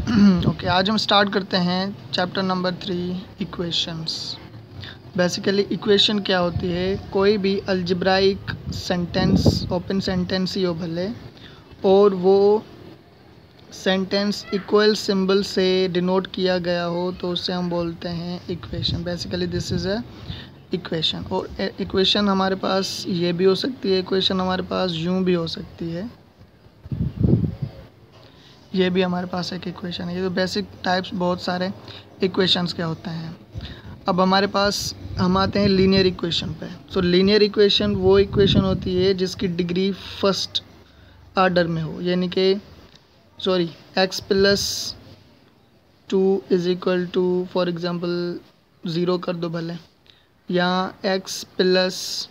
Okay, आज हम start करते हैं chapter number 3 equations. Basically equation क्या होती है? कोई भी अलजेब्राइक सेंटेंस, ओपन सेंटेंस ही हो भले, और वो सेंटेंस इक्वल सिंबल से डिनोट किया गया हो तो उसे हम बोलते हैं equation. Basically this is a equation. और इक्वेशन हमारे पास ये भी हो सकती है, इक्वेशन हमारे पास यूँ भी हो सकती है, ये भी हमारे पास एक इक्वेशन है। ये तो बेसिक टाइप्स बहुत सारे इक्वेशंस के होते हैं। अब हमारे पास हम आते हैं लीनियर इक्वेशन पे। सो लीनियर इक्वेशन वो इक्वेशन होती है जिसकी डिग्री फर्स्ट ऑर्डर में हो, यानी कि x plus 2 is equal to for example 0 कर दो भले, या x plus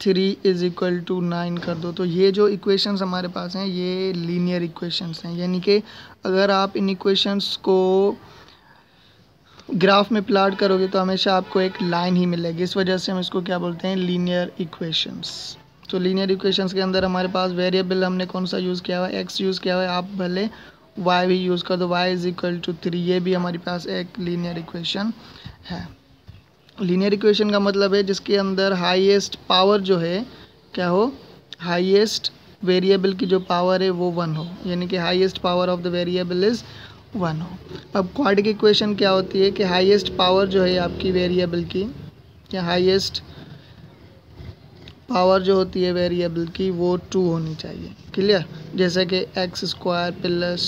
3 is equal to 9 कर दो। तो ये जो इक्वेशंस हमारे पास हैं ये लीनियर इक्वेशंस हैं, यानी कि अगर आप इन इक्वेशंस को ग्राफ में प्लॉट करोगे तो हमेशा आपको एक लाइन ही मिलेगी। इस वजह से हम इसको क्या बोलते हैं? Linear equations. तो लीनियर इक्वेशंस के अंदर हमारे पास वेरिएबल हमने कौन सा यूज़ किया हुआ है? x यूज़ किया हुआ है। आप भले y भी यूज़ कर दो, y इज इक्वल टू 3। ये भी हमारे पास एक लीनियर इक्वेशन है। लीनियर इक्वेशन का मतलब है जिसके अंदर हाईएस्ट पावर जो है क्या हो? हाईएस्ट वेरिएबल की जो पावर है वो 1 हो, यानी कि highest power of the variable is 1 हो। अब क्वाड्रेटिक इक्वेशन क्या होती है कि हाईएस्ट पावर जो है आपकी वेरिएबल की, या हाईएस्ट पावर जो होती है वेरिएबल की वो 2 होनी चाहिए। क्लियर? जैसे कि x square plus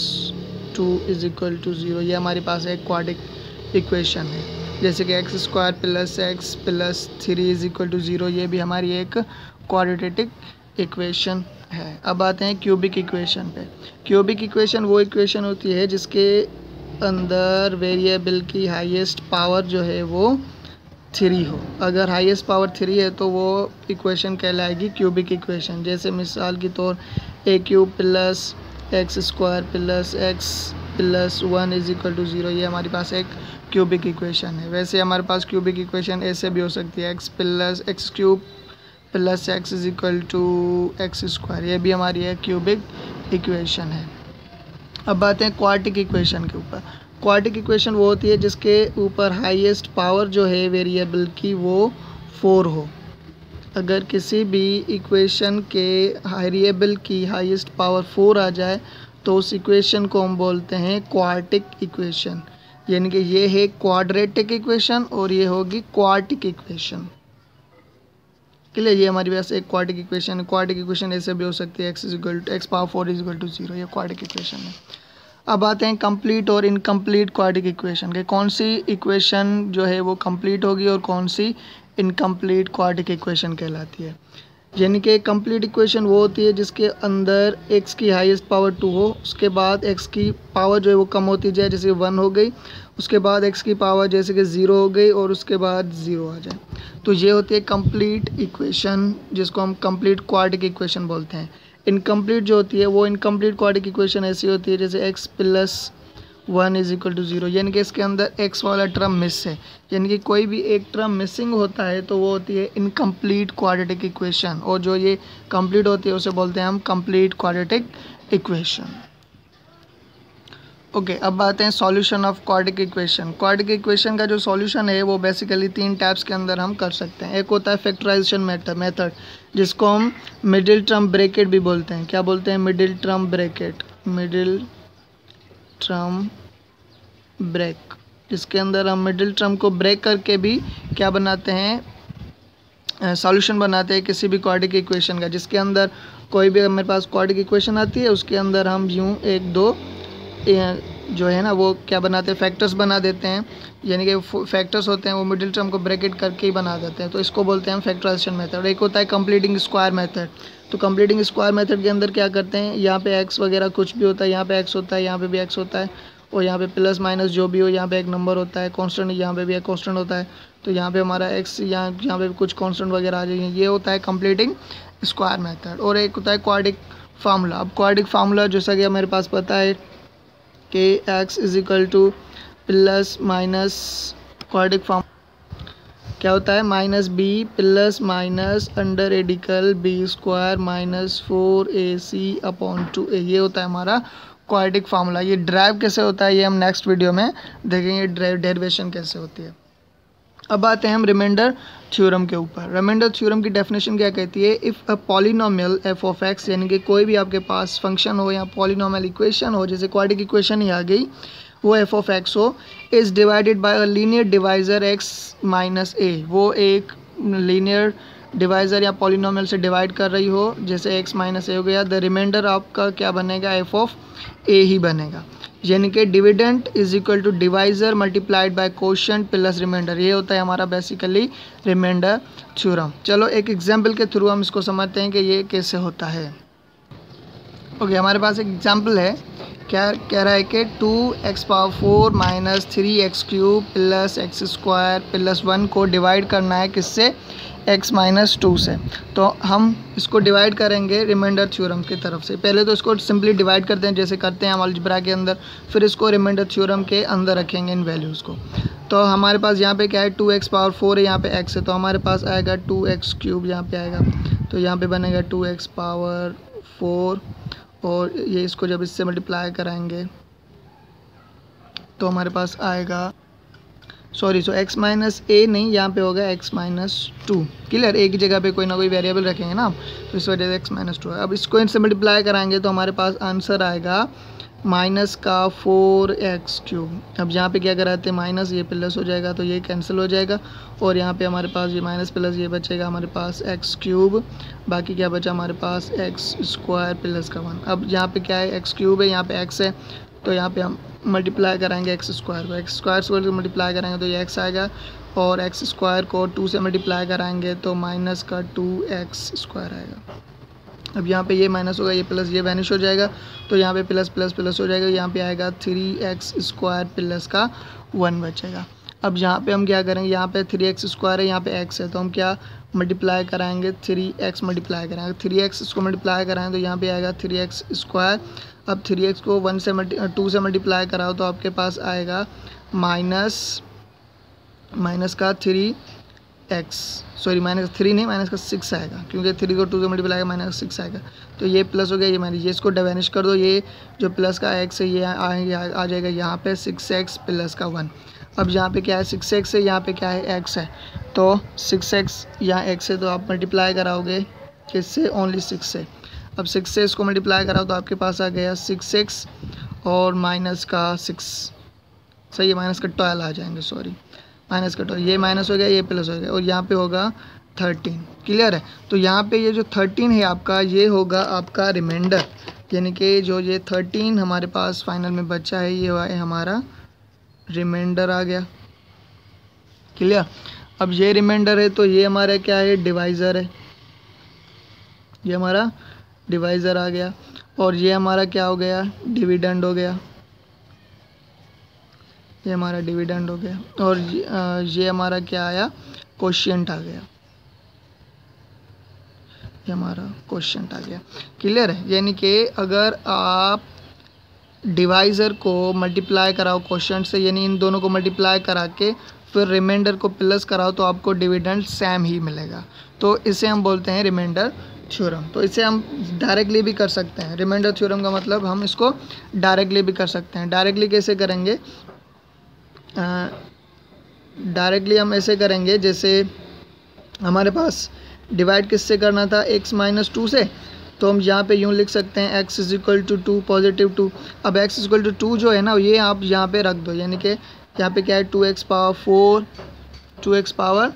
2 is equal to 0, ये हमारे पास एक क्वाड्रेटिक इक्वेशन है। जैसे कि x square plus x plus 3 is equal to 0, ये भी हमारी एक क्वाड्रेटिक इक्वेशन है। अब आते हैं क्यूबिक इक्वेशन पे। क्यूबिक इक्वेशन वो इक्वेशन होती है जिसके अंदर वेरिएबल की हाईएस्ट पावर जो है वो 3 हो। अगर हाईएस्ट पावर 3 है तो वो इक्वेशन कहलाएगी क्यूबिक इक्वेशन। जैसे मिसाल के तौर a cube plus x square plus x plus 1 is equal to 0, ये हमारे पास एक क्यूबिक इक्वेशन है। वैसे हमारे पास क्यूबिक इक्वेशन ऐसे भी हो सकती है, x plus x cube plus x is equal to x square, ये भी हमारी एक क्यूबिक इक्वेशन है। अब बात है क्वाड्रेटिक इक्वेशन के ऊपर। क्वाड्रेटिक इक्वेशन वो होती है जिसके ऊपर हाईएस्ट पावर जो है वेरिएबल की वो 4 हो। अगर किसी भी इक्वेशन के वेरिएबल की हाईएस्ट पावर 4 आ जाए तो उस इक्वेशन को हम बोलते हैं क्वाड्रेटिक इक्वेशन, यानी कि ये है क्वाड्रेटिक इक्वेशन और ये होगी क्वाड्रेटिक इक्वेशन। क्लियर? ये हमारे पास एक क्वाड्रेटिक इक्वेशन है। क्वाड्रेटिक इक्वेशन ऐसे भी हो सकती है, x power 4 is equal to 0, ये क्वाड्रेटिक इक्वेशन है। अब आते हैं कंप्लीट और इनकम्प्लीट क्वाड्रेटिक इक्वेशन के। कौन सी इक्वेशन जो है वो कंप्लीट होगी और कौन सी इनकम्प्लीट क्वाड्रेटिक इक्वेशन कहलाती है? यानी कि कंप्लीट इक्वेशन वो होती है जिसके अंदर x की हाईएस्ट पावर 2 हो, उसके बाद x की पावर जो है वो कम होती जाए, जैसे 1 हो गई, उसके बाद x की पावर जैसे कि 0 हो गई और उसके बाद 0 आ जाए। तो ये होती है कंप्लीट इक्वेशन, जिसको हम कंप्लीट क्वाड्रेटिक इक्वेशन बोलते हैं। इनकम्प्लीट जो होती है वो इनकम्प्लीट क्वाड्रेटिक इक्वेशन ऐसी होती है जैसे x plus 1 is equal to 0, यानी कि इसके अंदर x वाला टर्म मिस है, यानी कि कोई भी एक टर्म मिसिंग होता है तो वो होती है इनकम्प्लीट क्वाड्रेटिक इक्वेशन, और जो ये कंप्लीट होती है उसे बोलते हैं हम कंप्लीट क्वाड्रेटिक इक्वेशन। ओके, अब आते हैं solution of quadratic equation. Quadratic equation का जो सॉल्यूशन है वो बेसिकली 3 टाइप्स के अंदर हम कर सकते हैं। एक होता है फैक्टराइजेशन मेथड, जिसको हम मिडिल टर्म ब्रैकेट भी बोलते हैं। क्या बोलते हैं? Middle term bracket, middle term break, इसके अंदर हम मिडिल टर्म को ब्रेक करके भी क्या बनाते हैं? सॉल्यूशन बनाते हैं किसी भी क्वाड्रेटिक इक्वेशन का। जिसके अंदर कोई भी मेरे पास क्वाड्रेटिक इक्वेशन आती है उसके अंदर हम यूँ 1-2 जो है ना वो क्या बनाते हैं? फैक्टर्स बना देते हैं, यानी कि फैक्टर्स होते हैं वो मिडिल टर्म को ब्रैकेट करके ही बना देते हैं। तो इसको बोलते हैं हम फैक्टराइजेशन मेथड। एक होता है कंप्लीटिंग स्क्वायर मेथड। तो कंप्लीटिंग स्क्वायर मेथड के अंदर क्या करते हैं? यहाँ पे x वगैरह कुछ भी होता है, यहाँ पे x होता है, यहाँ पे भी x होता है, और यहाँ पे प्लस माइनस जो भी हो, यहाँ पे एक नंबर होता है, कांस्टेंट यहाँ पे भी एक कांस्टेंट होता है, तो यहाँ पे हमारा x यहाँ पे कुछ कांस्टेंट वगैरह आ जाएंगे। ये होता है कंप्लीटिंग स्क्वायर मेथड। और एक होता है क्वाड्रेटिक फार्मूला। अब क्वाड्रेटिक फार्मूला जैसा कि मेरे पास पता है कि x is equal to plus minus, quadratic formula क्या होता है? Minus b plus minus under radical b square minus 4ac upon 2a, ये होता है हमारा क्वाड्रेटिक फार्मूला। ये ड्राइव कैसे होता है ये हम नेक्स्ट वीडियो में देखेंगे, डेरिवेशन कैसे होती है। अब आते हैं हम रिमाइंडर थ्योरम के ऊपर। रिमाइंडर थ्योरम की डेफिनेशन क्या कहती है, if a polynomial F of x, यानी कि कोई भी आपके पास फंक्शन हो या पॉलिनोमियल इक्वेशन हो, जैसे क्वाड्रेटिक इक्वेशन ही आ गई, वो एफ ऑफ एक्स हो, is divided by a linear divisor x minus a, वो एक लीनियर डिवाइजर या पॉलिनोमियल से डिवाइड कर रही हो, जैसे x माइनस ए हो गया, द रिमाइंडर आपका क्या बनेगा, एफ ऑफ ए ही बनेगा। यानी कि dividend is equal to divisor multiplied by quotient plus remainder, ये होता है हमारा बेसिकली रिमाइंडर थ्योरम। चलो एक एग्जांपल के थ्रू हम इसको समझते हैं कि ये कैसे होता है। ओके, हमारे पास एक एग्जांपल है, क्या कह रहा है कि 2x⁴ minus 3x³ plus x² plus 1 को डिवाइड करना है किससे, x माइनस 2 से। तो हम इसको डिवाइड करेंगे रिमाइंडर थ्योरम की तरफ से। पहले तो इसको सिंपली डिवाइड करते हैं जैसे करते हैं हम अलजेब्रा के अंदर, फिर इसको रिमाइंडर थ्योरम के अंदर रखेंगे इन वैल्यूज़ को। तो हमारे पास यहाँ पे क्या है, 2x⁴ है, यहाँ पे x है, तो हमारे पास आएगा 2x³ यहाँ पे आएगा, तो यहाँ पे बनेगा 2x⁴, और ये इसको जब इससे मल्टीप्लाई कराएंगे तो हमारे पास आएगा, सॉरी x माइनस ए नहीं, यहाँ पे होगा x माइनस 2। क्लियर, एक ही जगह पे कोई ना कोई वेरिएबल रखेंगे ना, तो इस वजह से x माइनस 2 है। अब इसको इनसे मल्टीप्लाई कराएंगे तो हमारे पास आंसर आएगा माइनस का 4x³। अब यहाँ पे क्या कराते हैं, माइनस, ये प्लस हो जाएगा, तो ये कैंसिल हो जाएगा, और यहाँ पे हमारे पास ये माइनस प्लस ये बचेगा हमारे पास x³, बाकी क्या बचा हमारे पास x² प्लस का 1। अब यहाँ पे क्या है, x³ है, यहाँ पे x है, तो यहाँ पे हम मल्टीप्लाई कराएंगे x² को, x² को मल्टीप्लाई कराएंगे तो ये x आएगा, और x² को 2 से मल्टीप्लाई कराएंगे तो माइनस का 2x² आएगा। अब यहाँ पे ये माइनस होगा, ये प्लस, ये वैनिश हो जाएगा, तो यहाँ पे प्लस प्लस प्लस हो जाएगा, यहाँ पे आएगा 3x² प्लस का 1 बचेगा। अब यहाँ पे हम क्या करेंगे, यहाँ पे 3x² है, यहाँ पे x है, तो हम क्या मल्टीप्लाई कराएंगे, 3x मल्टीप्लाई कराएंगे, 3x इसको मल्टीप्लाई कराएंगे तो यहाँ पे आएगा 3x²। अब 3x को 2 से मल्टीप्लाई कराओ तो आपके पास आएगा माइनस का 3x, सॉरी माइनस 3 नहीं, माइनस का 6 आएगा, क्योंकि 3 को 2 से मल्टीप्लाई आएगा, माइनस 6 आएगा, तो ये प्लस हो गया, ये माइनस, ये इसको डिवाइनिश कर दो, ये जो प्लस का x है ये आ जाएगा यहाँ पे 6x प्लस का 1। अब यहाँ पे क्या है, 6x है, यहाँ पे क्या है, x है, तो 6x यहाँ x है, तो आप मल्टीप्लाई कराओगे किससे, ओनली 6 से। अब 6 से इसको मल्टीप्लाई कराओ तो आपके पास आ गया 6x और माइनस का 6, सही है, माइनस का 12 आ जाएंगे, सॉरी माइनस का 12, ये माइनस हो गया, ये प्लस हो गया, और यहाँ पे होगा 13। क्लियर है, तो यहाँ पे ये जो 13 है आपका, ये होगा आपका रिमाइंडर, यानी कि जो ये 13 हमारे पास फाइनल में बचा है, ये है हमारा रिमाइंडर आ गया। क्लियर, अब ये रिमाइंडर है तो ये हमारा क्या है, डिवाइज़र है, ये हमारा डिवाइज़र आ गया, और ये हमारा क्या हो गया, डिविडेंड हो गया, ये हमारा डिविडेंड हो गया, और ये हमारा क्या आया, कोशिएंट आ गया, ये हमारा कोशिएंट आ गया। क्लियर है, यानी कि अगर आप डिवाइज़र को मल्टीप्लाई कराओ कोशिएंट से, यानी इन दोनों को मल्टीप्लाई करा के फिर रिमाइंडर को प्लस कराओ तो आपको डिविडेंड सेम ही मिलेगा, तो इसे हम बोलते हैं रिमाइंडर थ्योरम। तो इसे हम डायरेक्टली भी कर सकते हैं, रिमाइंडर थ्योरम का मतलब हम इसको डायरेक्टली भी कर सकते हैं। डायरेक्टली कैसे करेंगे, डायरेक्टली हम ऐसे करेंगे, जैसे हमारे पास डिवाइड किससे करना था, x माइनस 2 से, तो हम यहाँ पे यूँ लिख सकते हैं x is equal to 2 positive 2। अब x इज इक्वल टू 2 जो है ना, ये आप यहाँ पे रख दो, यानी कि यहाँ पे क्या है, 2x पावर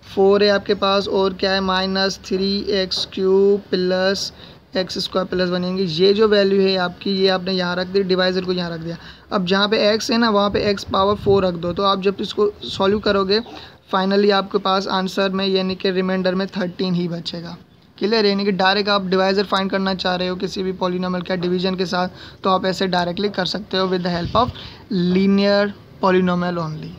4 है आपके पास, और क्या है minus 3x³ plus x² plus 1, यानी ये जो वैल्यू है आपकी, ये आपने यहाँ रख दी, डिवाइज़र को यहाँ रख दिया। अब जहाँ पे x है ना, वहाँ पे x पावर 4 रख दो, तो आप जब इसको सॉल्व करोगे फाइनली आपके पास आंसर में, यानी कि रिमाइंडर में 13 ही बचेगा। क्लियर, यानी कि डायरेक्ट आप डिवाइज़र फाइंड करना चाह रहे हो किसी भी पॉलिनोमियल का डिवीजन के साथ, तो आप ऐसे डायरेक्टली कर सकते हो with the help of linear polynomial only.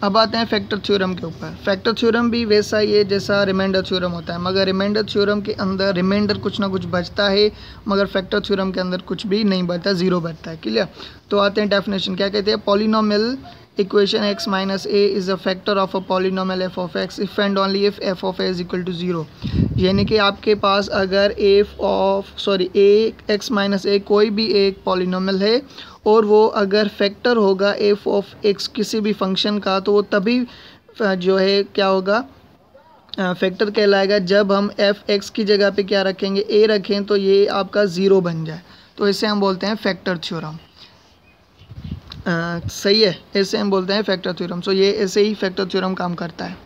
अब आते हैं फैक्टर थ्योरम के ऊपर। फैक्टर थ्योरम भी वैसा ही है जैसा रिमाइंडर थ्योरम होता है, मगर रिमाइंडर थ्योरम के अंदर रिमाइंडर कुछ ना कुछ बचता है, मगर फैक्टर थ्योरम के अंदर कुछ भी नहीं बचता, ज़ीरो बचता है। क्लियर, तो आते हैं डेफिनेशन, क्या कहते हैं, polynomial equation x minus a is a factor of a polynomial f of x if and only if f of a is equal to 0। यानी कि आपके पास अगर ए एक्स माइनस ए कोई भी एक पॉलिनोमियल है और वो अगर फैक्टर होगा f ऑफ x किसी भी फंक्शन का, तो वो तभी जो है क्या होगा, फैक्टर कहलाएगा जब हम एफ एक्स की जगह पे क्या रखेंगे, ए रखें, तो ये आपका ज़ीरो बन जाए। तो इसे हम बोलते हैं फैक्टर थ्योरम। सही है, इसे हम बोलते हैं फैक्टर थ्योरम। सो ये ऐसे ही फैक्टर थ्योरम काम करता है।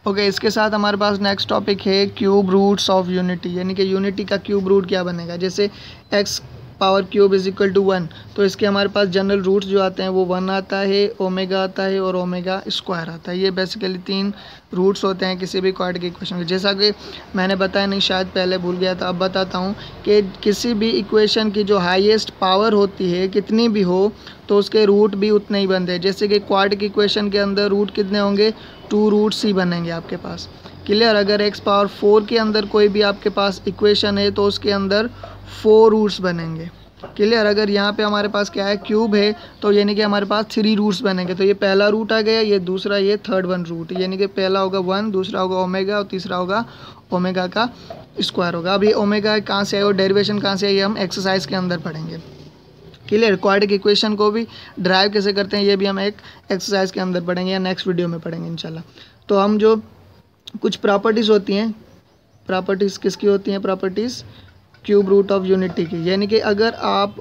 ओके, इसके साथ हमारे पास नेक्स्ट टॉपिक है क्यूब रूट्स ऑफ यूनिटी। यानी कि यूनिटी का क्यूब रूट क्या बनेगा। जैसे x power cube is equal to 1, तो इसके हमारे पास जनरल रूट्स जो आते हैं वो 1 आता है, ओमेगा आता है और ओमेगा स्क्वायर आता है। ये बेसिकली 3 रूट्स होते हैं किसी भी क्वाड्रेटिक इक्वेशन के। जैसा कि मैंने बताया नहीं, शायद पहले भूल गया था, अब बताता हूँ कि किसी भी इक्वेशन की जो हाईएस्ट पावर होती है कितनी भी हो, तो उसके रूट भी उतने ही बनते हैं। जैसे कि क्वाड्रेटिक इक्वेशन के अंदर रूट कितने होंगे, 2 रूट्स ही बनेंगे आपके पास। क्लियर। अगर एक्स पावर 4 के अंदर कोई भी आपके पास इक्वेशन है तो उसके अंदर 4 रूट्स बनेंगे। क्लियर। अगर यहाँ पे हमारे पास क्या है, क्यूब है, तो यानी कि हमारे पास 3 रूट्स बनेंगे। तो ये पहला रूट आ गया, ये दूसरा, ये थर्ड वन रूट, यानी कि पहला होगा 1, दूसरा होगा ओमेगा और तीसरा होगा ओमेगा का स्क्वायर होगा। अब ये ओमेगा कहाँ से आए और डेरिवेशन कहाँ से आई, हम एक्सरसाइज के अंदर पढ़ेंगे। क्लियर। क्वाड्रेटिक इक्वेशन को भी ड्राइव कैसे करते हैं ये भी हम एक एक्सरसाइज के अंदर पढ़ेंगे या नेक्स्ट वीडियो में पढ़ेंगे इंशाल्लाह। तो हम जो कुछ प्रॉपर्टीज़ होती हैं, प्रॉपर्टीज़ किसकी होती हैं, properties cube root of unity की। यानी कि अगर आप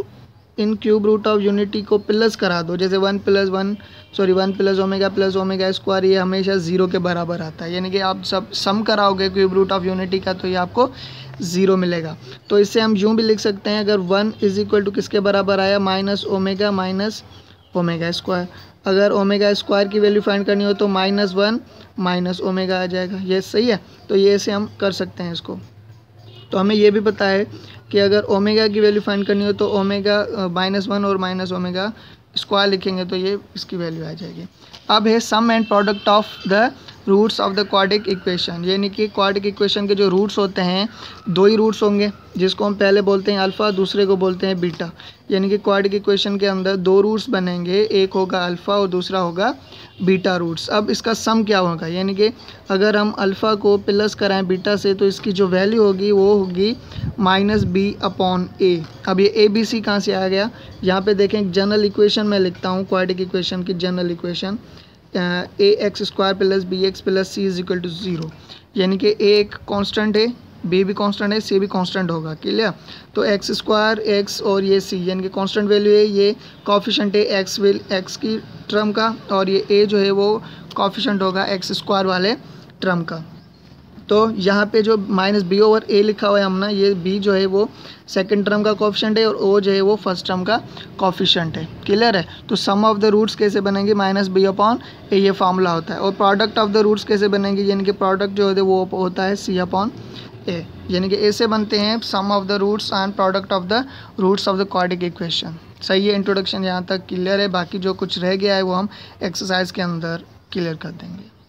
इन क्यूब रूट ऑफ यूनिटी को प्लस करा दो, जैसे 1 प्लस ओमेगा स्क्वायर, ये हमेशा 0 के बराबर आता है। यानी कि आप सब सम कराओगे क्यूब रूट ऑफ यूनिटी का तो ये आपको 0 मिलेगा। तो इससे हम यूँ भी लिख सकते हैं, अगर 1 इज इक्वल टू किसके बराबर आया, माइनस ओमेगा स्क्वायर। अगर ओमेगा स्क्वायर की वैल्यू फाइंड करनी हो तो -1 माइनस ओमेगा आ जाएगा। ये सही है। तो ये ऐसे हम कर सकते हैं इसको। तो हमें ये भी पता है कि अगर ओमेगा की वैल्यू फाइंड करनी हो तो ओमेगा -1 और माइनस ओमेगा स्क्वायर लिखेंगे तो ये इसकी वैल्यू आ जाएगी। अब है sum and product of the roots of the quadratic equation. यानी कि क्वाड्रेटिक इक्वेशन के जो रूट्स होते हैं 2 ही रूट्स होंगे, जिसको हम पहले बोलते हैं अल्फ़ा, दूसरे को बोलते हैं बीटा। यानी कि क्वाड्रेटिक इक्वेशन के अंदर 2 रूट्स बनेंगे, एक होगा अल्फ़ा और दूसरा होगा बीटा रूट्स। अब इसका सम क्या होगा, यानी कि अगर हम अल्फ़ा को प्लस कराएं बीटा से तो इसकी जो वैल्यू होगी वो होगी -b/a। अब ये ABC कहाँ से आ गया, यहाँ पे देखें जनरल इक्वेशन मैं लिखता हूँ, क्वाड्रेटिक इक्वेशन की general equation ax² + bx + c = 0। यानी कि a एक कांस्टेंट है, b भी कांस्टेंट है, c भी कांस्टेंट होगा। क्लियर। तो x² x और ये c यानी कि कांस्टेंट वैल्यू है, ये कोफिशिएंट है x की टर्म का, और ये a जो है वो कोफिशिएंट होगा x² वाले टर्म का। तो यहाँ पे जो -b/a लिखा हुआ है हमने, ये b जो है वो सेकंड टर्म का कोफिशिएंट है और o जो है वो फर्स्ट टर्म का कोफिशिएंट है। क्लियर है। तो सम ऑफ द रूट्स कैसे बनेंगे, -b/a, ये फार्मूला होता है। और प्रोडक्ट ऑफ द रूट्स कैसे बनेंगे, यानी कि प्रोडक्ट जो है वो होता है c/a। यानी कि ऐसे बनते हैं sum of the roots and product of the roots of the quadratic equation. सही है। इंट्रोडक्शन यहाँ तक क्लियर है, बाकी जो कुछ रह गया है वो हम एक्सरसाइज के अंदर क्लियर कर देंगे।